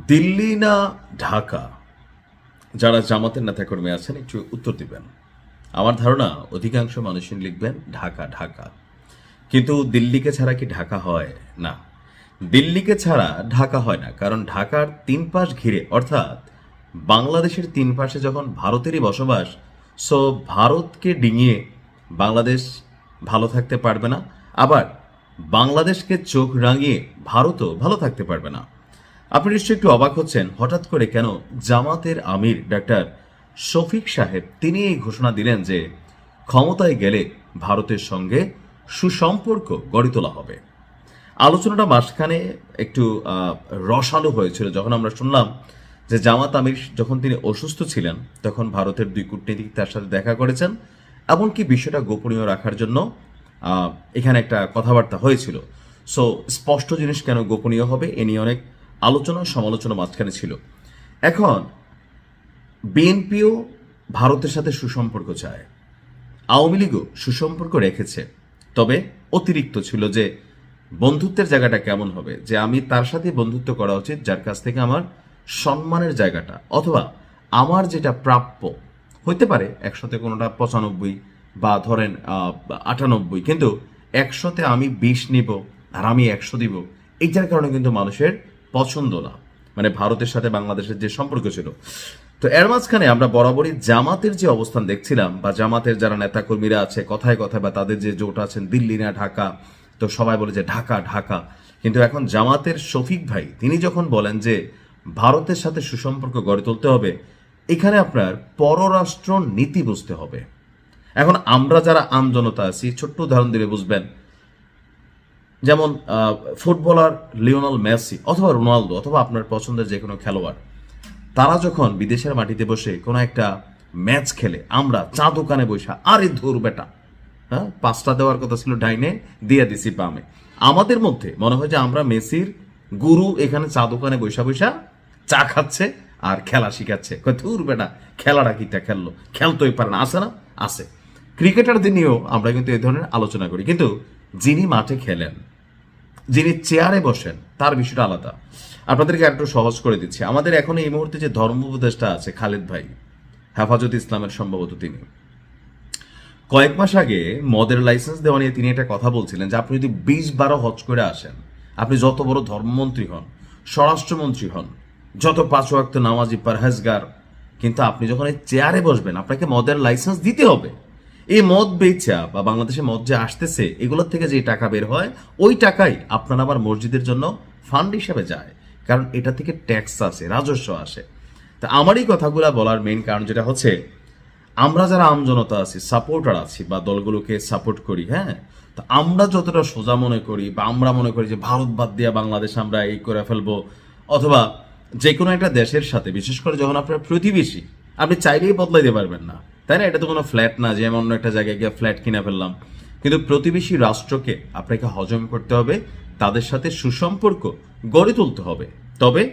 দিল্লি না ঢাকা? যারা জামাতের নেতাকর্মী আছেন একটু উত্তর দিবেন। আমার ধারণা অধিকাংশ মানুষই লিখবেন ঢাকা ঢাকা। কিন্তু দিল্লিকে ছাড়া কি ঢাকা হয়? না, দিল্লিকে ছাড়া ঢাকা হয় না। কারণ ঢাকার তিন পাশ ঘিরে, অর্থাৎ বাংলাদেশের তিন পাশে যখন ভারতেরই বসবাস, সো ভারতকে ডিঙিয়ে বাংলাদেশ ভালো থাকতে পারবে না। আবার বাংলাদেশকে চোখ রাঙিয়ে ভারতও ভালো থাকতে পারবে না। আপনি নিশ্চয়ই একটু অবাক হচ্ছেন হঠাৎ করে কেন জামাতের আমির ডাক্তার শফিক সাহেব তিনি এই ঘোষণা দিলেন যে ক্ষমতায় গেলে ভারতের সঙ্গে সুসম্পর্ক গড়ে তোলা হবে। আলোচনাটা মাঝখানে একটু রসালো হয়েছিল যখন আমরা শুনলাম যে জামাত আমির যখন তিনি অসুস্থ ছিলেন তখন ভারতের দুই কূটনীতিক তার সাথে দেখা করেছেন, এমনকি বিষয়টা গোপনীয় রাখার জন্য এখানে একটা কথাবার্তা হয়েছিল। সো স্পষ্ট জিনিস কেন গোপনীয় হবে এ নিয়ে অনেক আলোচনা সমালোচনা মাঝখানে ছিল। এখন বিএনপিও ভারতের সাথে সুসম্পর্ক চায়, আওয়ামী লীগও সুসম্পর্ক রেখেছে, তবে অতিরিক্ত ছিল যে বন্ধুত্বের জায়গাটা কেমন হবে, যে আমি তার সাথে বন্ধুত্ব করা উচিত যার কাছ থেকে আমার সম্মানের জায়গাটা অথবা আমার যেটা প্রাপ্য হইতে পারে 100-তে কোনোটা 95 বা ধরেন 98, কিন্তু 100-তে আমি 20 নিব আর আমি 100 দিব, এইটার কারণে কিন্তু মানুষের পছন্দ না, মানে ভারতের সাথে বাংলাদেশের যে সম্পর্ক ছিল। তো এর মাঝখানে আমরা বরাবরই জামাতের যে অবস্থান দেখছিলাম বা জামাতের যারা নেতাকর্মীরা আছে কথায় কথায় বা তাদের যে জোট আছেন দিল্লি না ঢাকা, তো সবাই বলে যে ঢাকা ঢাকা। কিন্তু এখন জামাতের শফিক ভাই তিনি যখন বলেন যে ভারতের সাথে সুসম্পর্ক গড়ে তুলতে হবে, এখানে আপনার পররাষ্ট্র নীতি বুঝতে হবে। এখন আমরা যারা আমজনতা আছি ছোট্ট উদাহরণ দিলে বুঝবেন, যেমন ফুটবলার লিওনেল মেসি অথবা রোনালদো অথবা আপনার পছন্দের যে কোনো খেলোয়াড়, তারা যখন বিদেশের মাটিতে বসে কোনো একটা ম্যাচ খেলে আমরা চা দোকানে বসা আরে ধুর বেটা, হ্যাঁ 5টা দেওয়ার কথা ছিল ডাইনে দিয়ে দিছি বামে, আমাদের মধ্যে মনে হয় যে আমরা মেসির গুরু এখানে চা দোকানে বৈশা বৈশা চা খাচ্ছে আর খেলা শিখাচ্ছে। ধুর বেটা খেলাটা কিটা খেললো, খেলতেই পারে না, আছে না আছে। ক্রিকেটারদের নিয়েও আমরা কিন্তু এই ধরনের আলোচনা করি, কিন্তু যিনি মাঠে খেলেন, যিনি চেয়ারে বসেন, তার বিষয়টা আলাদা। আপনাদেরকে একটু সহজ করে দিচ্ছি। আমাদের এখন এই মুহূর্তে যে ধর্ম উপদেষ্টা আছে খালেদ ভাই, হেফাজত ইসলামের সম্ভবত, তিনি কয়েক মাস আগে মদের লাইসেন্স দেওয়া নিয়ে তিনি একটা কথা বলছিলেন যে আপনি যদি 20-12 হজ করে আসেন, আপনি যত বড় ধর্মমন্ত্রী হন, স্বরাষ্ট্রমন্ত্রী হন, যত 5 ওয়াক্ত নামাজি পারহেজগার, কিন্তু আপনি যখন এই চেয়ারে বসবেন আপনাকে মদের লাইসেন্স দিতে হবে। এই মদ বেচা বা বাংলাদেশে মদ যে আসতেছে এগুলোর থেকে যে টাকা বের হয় ওই টাকাই আপনার আবার মসজিদের জন্য ফান্ড হিসেবে যায়, কারণ এটা থেকে ট্যাক্স আসে, রাজস্ব আসে। তা আমার এই কথাগুলো বলার মেইন কারণ যেটা হচ্ছে, আমরা যারা আমজনতা আছি, সাপোর্টার আছি বা দলগুলোকে সাপোর্ট করি, হ্যাঁ, তো আমরা যতটা সোজা মনে করি বা আমরা মনে করি যে ভারত বাদ দিয়ে বাংলাদেশ আমরা এই করে ফেলবো, অথবা যে কোনো একটা দেশের সাথে, বিশেষ করে যখন আপনার প্রতিবেশী, আপনি চাইলেই বদলাই দিতে পারবেন না, তাই না? এটা তো কোনো ফ্ল্যাট না যে অন্য একটা জায়গায় গিয়ে ফ্ল্যাট কিনে ফেললাম। কিন্তু প্রতিবেশী রাষ্ট্রকে আপনাকে হজম করতে হবে, তাদের সাথে সুসম্পর্ক গড়ে তুলতে হবে। তবে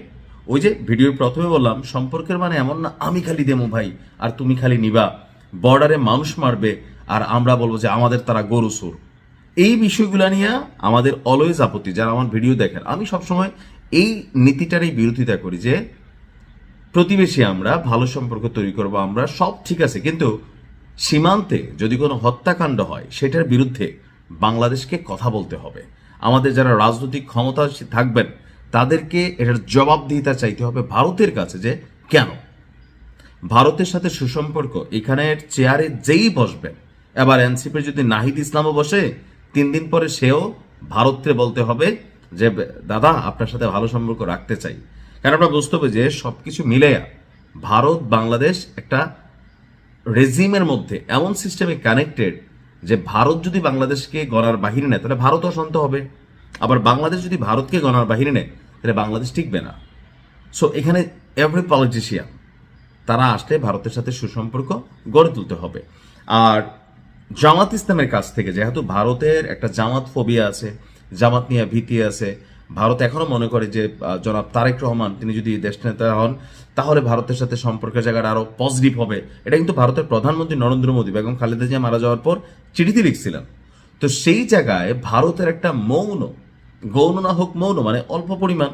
ওই যে ভিডিওর প্রথমে বললাম, সম্পর্কের মানে এমন না আমি খালি দেবো ভাই আর তুমি খালি নিবা, বর্ডারে মানুষ মারবে আর আমরা বলবো যে আমাদের তারা গরু সুর। এই বিষয়গুলো নিয়ে আমাদের অলওয়েজ আপত্তি। যারা আমার ভিডিও দেখেন, আমি সবসময় এই নীতিটারই বিরোধিতা করি যে প্রতিবেশী আমরা ভালো সম্পর্ক তৈরি করবো, আমরা সব ঠিক আছে, কিন্তু সীমান্তে যদি কোনো হত্যাকাণ্ড হয় সেটার বিরুদ্ধে বাংলাদেশকে কথা বলতে হবে। আমাদের যারা রাজনৈতিক ক্ষমতা থাকবেন তাদেরকে এটার জবাবদিহিতা চাইতে হবে ভারতের কাছে, যে কেন ভারতের সাথে সুসম্পর্ক এখানের চেয়ারে যেই বসবেন, এবার এনসিপির যদি নাহিদ ইসলামও বসে 3 দিন পরে সেও ভারতকে বলতে হবে যে দাদা আপনার সাথে ভালো সম্পর্ক রাখতে চাই। কারণ আমরা বুঝতে হবে যে সবকিছু মিলে ভারত বাংলাদেশ একটা রেজিমের মধ্যে এমন সিস্টেমে কানেক্টেড যে ভারত যদি বাংলাদেশকে গণার বাহিরে নেয় তাহলে ভারত অশান্ত হবে, আবার বাংলাদেশ যদি ভারতকে গণার বাহিরে নেয় তাহলে বাংলাদেশ টিকবে না। সো এখানে এভরি পলিটিশিয়ান তারা আসলে ভারতের সাথে সুসম্পর্ক গড়ে তুলতে হবে। আর জামাত ইসলামের কাছ থেকে, যেহেতু ভারতের একটা জামাত ফোবিয়া আছে, জামাত নিয়ে ভীতি আছে, ভারত এখনো মনে করে যে জনাব তারেক রহমান তিনি যদি দেশ নেতা হন তাহলে ভারতের সাথে সম্পর্কের জায়গাটা আরো পজিটিভ হবে। এটা কিন্তু ভারতের প্রধানমন্ত্রী নরেন্দ্র মোদী বেগম খালেদা জিয়া মারা যাওয়ার পর চিঠিতে লিখছিলেন। তো সেই জায়গায় ভারতের একটা মৌন, গৌণ না হোক মৌন, মানে অল্প পরিমাণ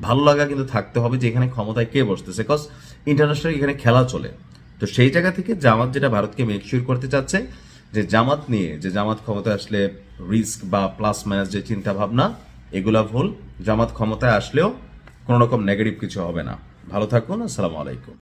ভালো লাগা কিন্তু থাকতে হবে যে এখানে ক্ষমতায় কে বসতেছে, কজ ইন্টারন্যাশনাল এখানে খেলা চলে। তো সেই জায়গা থেকে জামাত যেটা ভারতকে মেকশিওর করতে চাচ্ছে যে জামাত নিয়ে, যে জামাত ক্ষমতায় আসলে রিস্ক বা প্লাস মাইনাস যে চিন্তা ভাবনা, এগুলা ভুল। জামাত ক্ষমতায় আসলেও কোনো রকম নেগেটিভ কিছু হবে না। ভালো থাকুন, আসসালামু আলাইকুম।